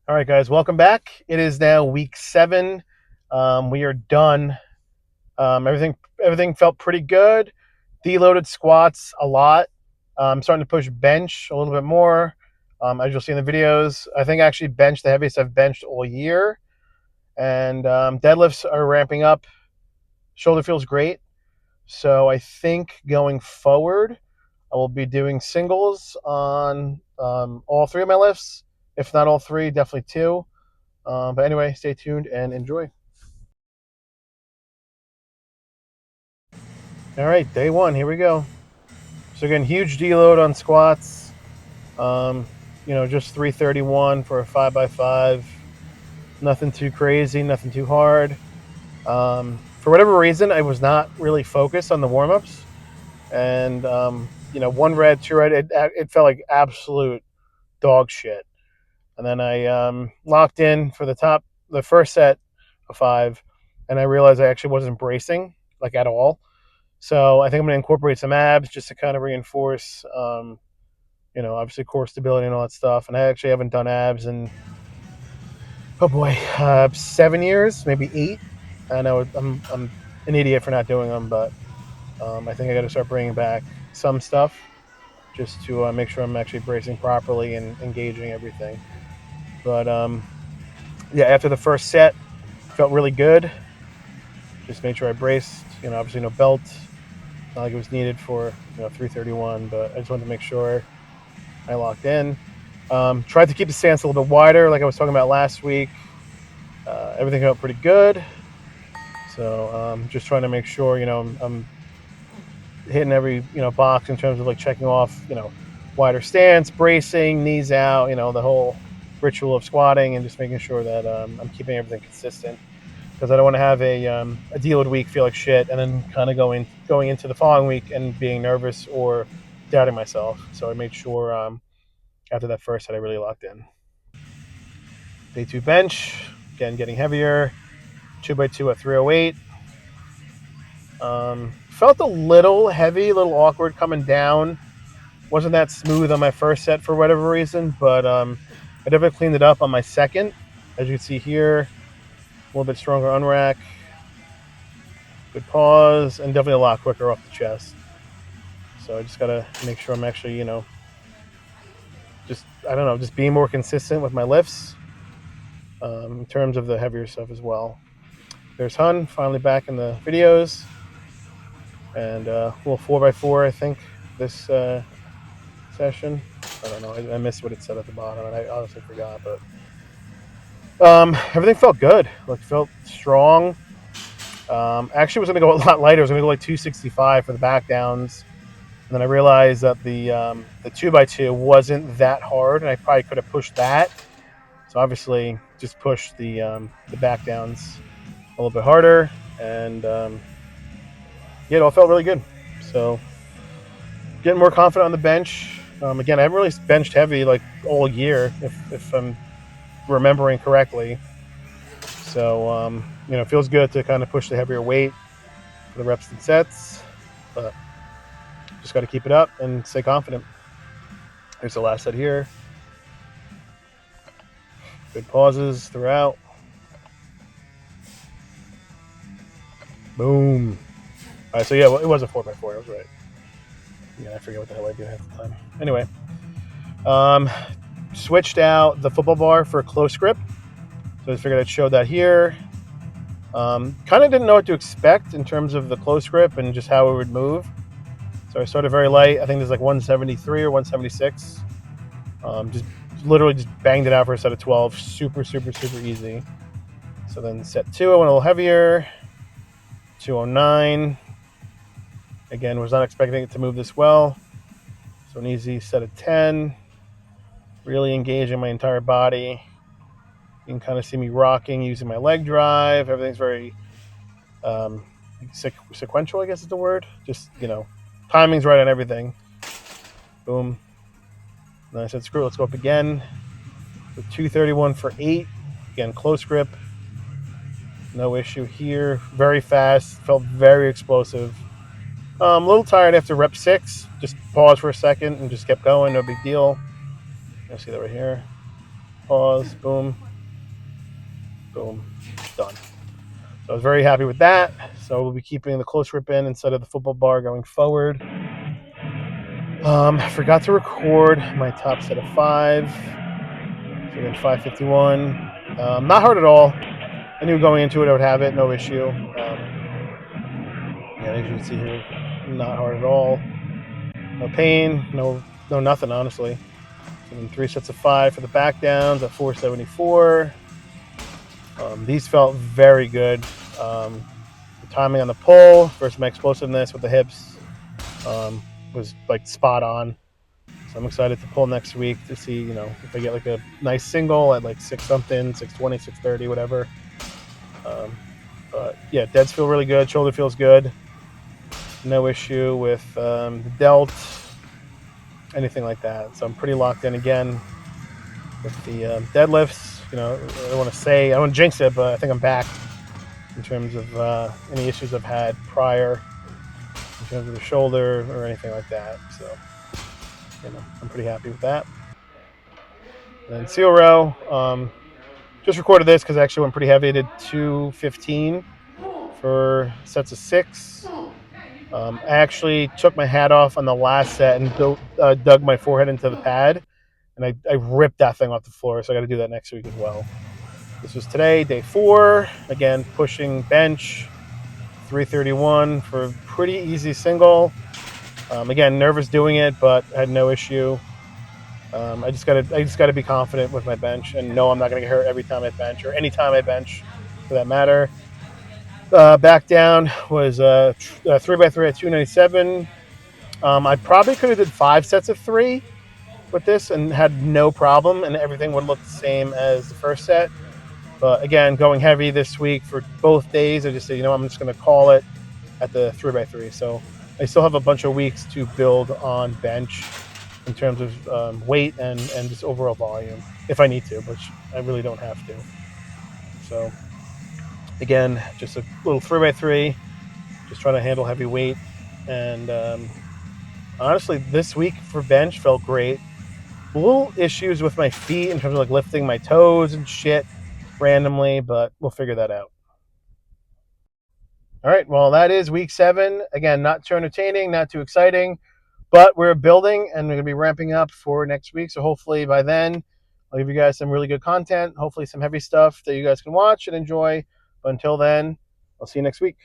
All right, guys, welcome back. It is now week 7. We are done. Everything felt pretty good. Deloaded squats a lot. I'm starting to push bench a little bit more. As you'll see in the videos, I think I actually benched the heaviest I've benched all year. And deadlifts are ramping up. Shoulder feels great. So I think going forward, I will be doing singles on all three of my lifts. If not all three, definitely two. But anyway, stay tuned and enjoy. All right, day one, here we go. So again, huge deload on squats. Um, just 331 for a 5x5. Nothing too crazy, nothing too hard. For whatever reason, I was not really focused on the warm ups. And, one red, two red, it felt like absolute dog shit. And then I locked in for the first set of 5, and I realized I actually wasn't bracing, like at all. So I think I'm going to incorporate some abs just to kind of reinforce, obviously core stability and all that stuff. And I actually haven't done abs in, oh boy, 7 years, maybe 8. I know I'm an idiot for not doing them, but I think I got to start bringing back some stuff just to make sure I'm actually bracing properly and engaging everything. But yeah, after the first set, felt really good. Just made sure I braced. Obviously no belt. Not like it was needed for 331, but I just wanted to make sure I locked in. Tried to keep the stance a little bit wider, like I was talking about last week. Everything felt pretty good. So just trying to make sure I'm hitting every box in terms of like checking off wider stance, bracing, knees out, the whole ritual of squatting, and just making sure that I'm keeping everything consistent, because I don't want to have a deload week feel like shit and then kind of going into the following week and being nervous or doubting myself. So I made sure after that first set I really locked in. Day 2 bench, again getting heavier, 2x2 at 308. Felt a little heavy, a little awkward coming down. Wasn't that smooth on my first set for whatever reason, but I definitely cleaned it up on my second. As you can see here, a little bit stronger unrack, good pause, and definitely a lot quicker off the chest. So I just gotta make sure I'm actually, just being more consistent with my lifts in terms of the heavier stuff as well. There's Hun finally back in the videos, and a little 4x4 I think this session. I don't know. I missed what it said at the bottom, and I honestly forgot. But everything felt good. Like felt strong. Actually, was going to go a lot lighter. I was going to go like 265 for the back downs, and then I realized that the 2x2 wasn't that hard, and I probably could have pushed that. So obviously, just pushed the back downs a little bit harder, and yeah, it all felt really good. So getting more confident on the bench. Again, I haven't really benched heavy like all year, if I'm remembering correctly. So it feels good to kind of push the heavier weight for the reps and sets, but just got to keep it up and stay confident. Here's the last set here. Good pauses throughout. Boom. All right, so yeah, it was a 4x4. I was right. Yeah, I forget what the hell I did half the time. Anyway, um, switched out the football bar for close grip. So I figured I'd show that here. Kind of didn't know what to expect in terms of the close grip and just how it would move. So I started very light. I think there's like 173 or 176. Just literally just banged it out for a set of 12. Super, super, super easy. So then set 2, I went a little heavier. 209. Again, was not expecting it to move this well. So an easy set of 10. Really engaging my entire body. You can kind of see me rocking using my leg drive. Everything's very sequential, I guess is the word. Just, timing's right on everything. Boom. And I said, screw it, let's go up again. With 231 for 8. Again, close grip. No issue here. Very fast. Felt very explosive. A little tired after rep 6. Just paused for a second and just kept going. No big deal. I see that right here. Pause. Boom. Boom. Done. So I was very happy with that. So we'll be keeping the close grip in instead of the football bar going forward. I forgot to record my top set of 5. So then 551. Not hard at all. I knew going into it I would have it, no issue. As you can see here, not hard at all. No pain, no nothing, honestly. So then 3 sets of 5 for the back downs at 474. These felt very good. The timing on the pull versus my explosiveness with the hips was like spot on. So I'm excited to pull next week to see, if I get like a nice single at like 6 something, 620, 630, whatever. But yeah, deads feel really good. Shoulder feels good. No issue with the delt, anything like that. So I'm pretty locked in again with the deadlifts. I don't want to jinx it, but I think I'm back in terms of any issues I've had prior in terms of the shoulder or anything like that. So, I'm pretty happy with that. And then seal row, just recorded this because I actually went pretty heavy. I did 215 for sets of 6. I actually took my hat off on the last set and dug my forehead into the pad, and I ripped that thing off the floor, so I got to do that next week as well. This was today, day 4. Again, pushing bench, 331 for a pretty easy single. Again, nervous doing it, but I had no issue. I just gotta be confident with my bench and know I'm not gonna get hurt every time I bench or any time I bench, for that matter. Back down was 3x3 at 297. I probably could have did 5 sets of 3 with this and had no problem, and everything would look the same as the first set. But again, going heavy this week for both days, I just said, I'm just going to call it at the 3x3. So I still have a bunch of weeks to build on bench in terms of weight and just overall volume, if I need to, which I really don't have to. So again, just a little 3x3, just trying to handle heavy weight. And honestly, this week for bench felt great. Little issues with my feet in terms of like lifting my toes and shit randomly, but we'll figure that out. All right, well, that is week 7. Again, not too entertaining, not too exciting, but we're building and we're going to be ramping up for next week. So hopefully by then, I'll give you guys some really good content, hopefully some heavy stuff that you guys can watch and enjoy. But until then, I'll see you next week.